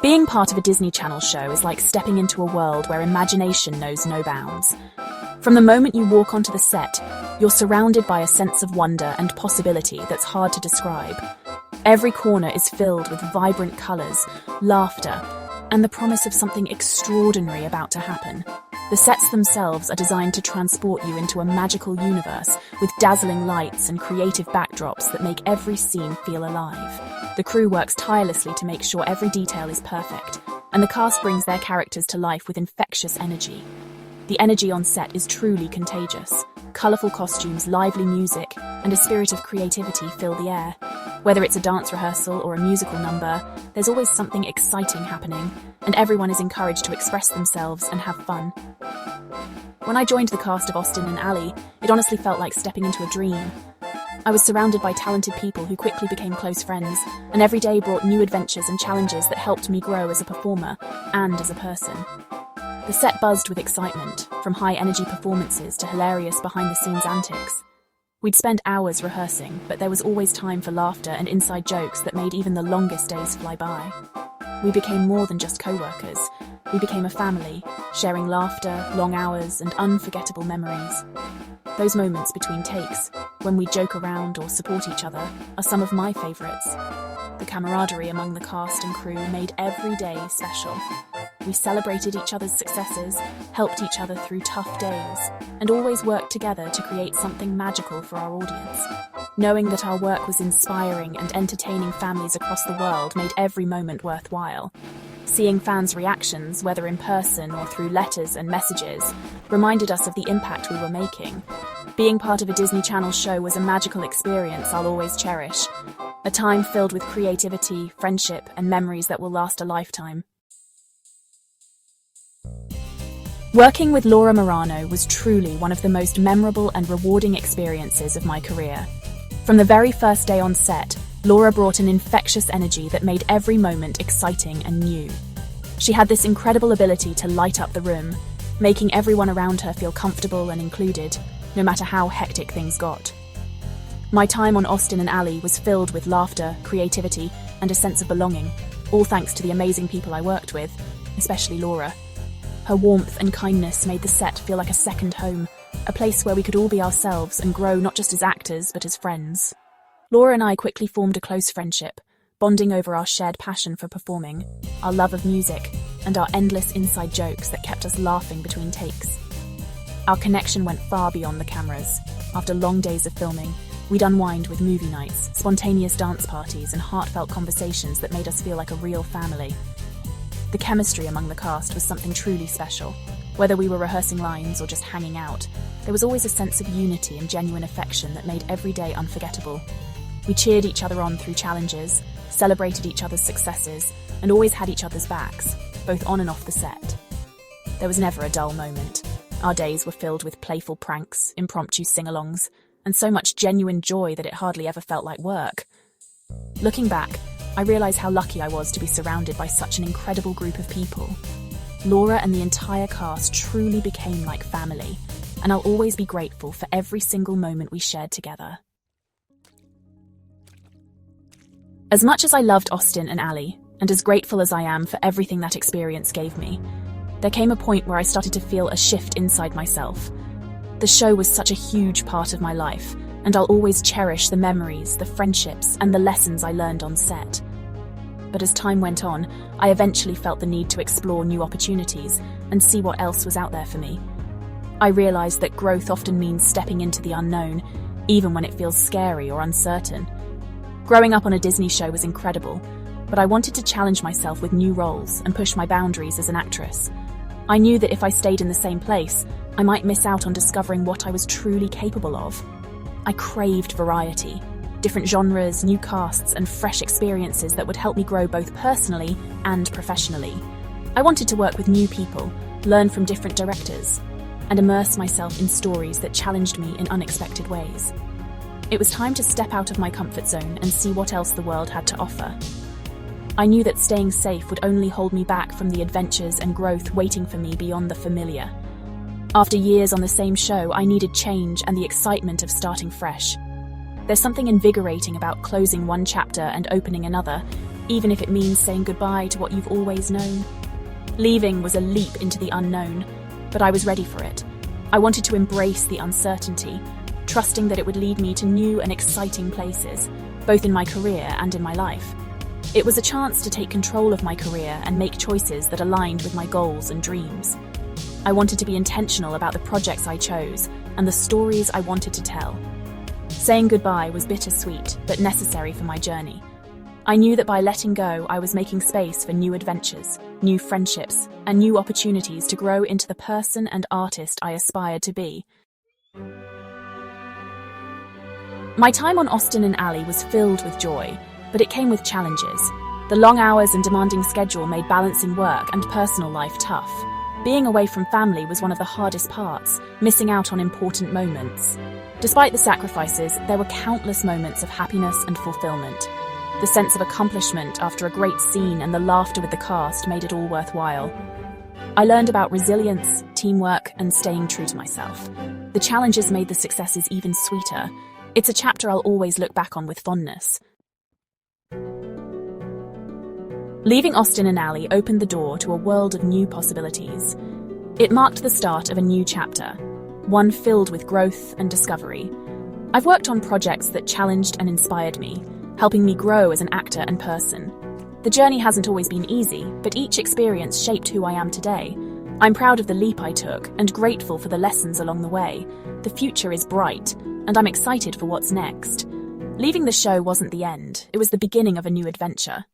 Being part of a Disney Channel show is like stepping into a world where imagination knows no bounds. From the moment you walk onto the set, you're surrounded by a sense of wonder and possibility that's hard to describe. Every corner is filled with vibrant colours, laughter, and the promise of something extraordinary about to happen. The sets themselves are designed to transport you into a magical universe with dazzling lights and creative backdrops that make every scene feel alive. The crew works tirelessly to make sure every detail is perfect, and the cast brings their characters to life with infectious energy. The energy on set is truly contagious. Colourful costumes, lively music, and a spirit of creativity fill the air. Whether it's a dance rehearsal or a musical number, there's always something exciting happening, and everyone is encouraged to express themselves and have fun. When I joined the cast of Austin and Ally, it honestly felt like stepping into a dream. I was surrounded by talented people who quickly became close friends, and every day brought new adventures and challenges that helped me grow as a performer and as a person. The set buzzed with excitement, from high-energy performances to hilarious behind-the-scenes antics. We'd spend hours rehearsing, but there was always time for laughter and inside jokes that made even the longest days fly by. We became more than just co-workers. We became a family, sharing laughter, long hours, and unforgettable memories. Those moments between takes, when we joke around or support each other, are some of my favourites. The camaraderie among the cast and crew made every day special. We celebrated each other's successes, helped each other through tough days, and always worked together to create something magical for our audience. Knowing that our work was inspiring and entertaining families across the world made every moment worthwhile. Seeing fans' reactions, whether in person or through letters and messages, reminded us of the impact we were making. Being part of a Disney Channel show was a magical experience I'll always cherish. A time filled with creativity, friendship, and memories that will last a lifetime. Working with Laura Marano was truly one of the most memorable and rewarding experiences of my career. From the very first day on set, Laura brought an infectious energy that made every moment exciting and new. She had this incredible ability to light up the room, making everyone around her feel comfortable and included, no matter how hectic things got. My time on Austin and Ally was filled with laughter, creativity, and a sense of belonging, all thanks to the amazing people I worked with, especially Laura. Her warmth and kindness made the set feel like a second home, a place where we could all be ourselves and grow not just as actors, but as friends. Laura and I quickly formed a close friendship, bonding over our shared passion for performing, our love of music, and our endless inside jokes that kept us laughing between takes. Our connection went far beyond the cameras. After long days of filming, we'd unwind with movie nights, spontaneous dance parties, and heartfelt conversations that made us feel like a real family. The chemistry among the cast was something truly special. Whether we were rehearsing lines or just hanging out, there was always a sense of unity and genuine affection that made every day unforgettable. We cheered each other on through challenges, celebrated each other's successes, and always had each other's backs, both on and off the set. There was never a dull moment. Our days were filled with playful pranks, impromptu sing-alongs, and so much genuine joy that it hardly ever felt like work. Looking back, I realise how lucky I was to be surrounded by such an incredible group of people. Laura and the entire cast truly became like family, and I'll always be grateful for every single moment we shared together. As much as I loved Austin and Ally, and as grateful as I am for everything that experience gave me, there came a point where I started to feel a shift inside myself. The show was such a huge part of my life, and I'll always cherish the memories, the friendships, and the lessons I learned on set. But as time went on, I eventually felt the need to explore new opportunities and see what else was out there for me. I realised that growth often means stepping into the unknown, even when it feels scary or uncertain. Growing up on a Disney show was incredible, but I wanted to challenge myself with new roles and push my boundaries as an actress. I knew that if I stayed in the same place, I might miss out on discovering what I was truly capable of. I craved variety, different genres, new casts, and fresh experiences that would help me grow both personally and professionally. I wanted to work with new people, learn from different directors, and immerse myself in stories that challenged me in unexpected ways. It was time to step out of my comfort zone and see what else the world had to offer. I knew that staying safe would only hold me back from the adventures and growth waiting for me beyond the familiar. After years on the same show, I needed change and the excitement of starting fresh. There's something invigorating about closing one chapter and opening another, even if it means saying goodbye to what you've always known. Leaving was a leap into the unknown, but I was ready for it. I wanted to embrace the uncertainty, trusting that it would lead me to new and exciting places, both in my career and in my life. It was a chance to take control of my career and make choices that aligned with my goals and dreams. I wanted to be intentional about the projects I chose and the stories I wanted to tell. Saying goodbye was bittersweet, but necessary for my journey. I knew that by letting go, I was making space for new adventures, new friendships, and new opportunities to grow into the person and artist I aspired to be. My time on Austen and Ally was filled with joy, but it came with challenges. The long hours and demanding schedule made balancing work and personal life tough. Being away from family was one of the hardest parts, missing out on important moments. Despite the sacrifices, there were countless moments of happiness and fulfillment. The sense of accomplishment after a great scene and the laughter with the cast made it all worthwhile. I learned about resilience, teamwork, and staying true to myself. The challenges made the successes even sweeter. It's a chapter I'll always look back on with fondness. Leaving Austen and Ally opened the door to a world of new possibilities. It marked the start of a new chapter, one filled with growth and discovery. I've worked on projects that challenged and inspired me, helping me grow as an actor and person. The journey hasn't always been easy, but each experience shaped who I am today. I'm proud of the leap I took and grateful for the lessons along the way. The future is bright, and I'm excited for what's next. Leaving the show wasn't the end, it was the beginning of a new adventure.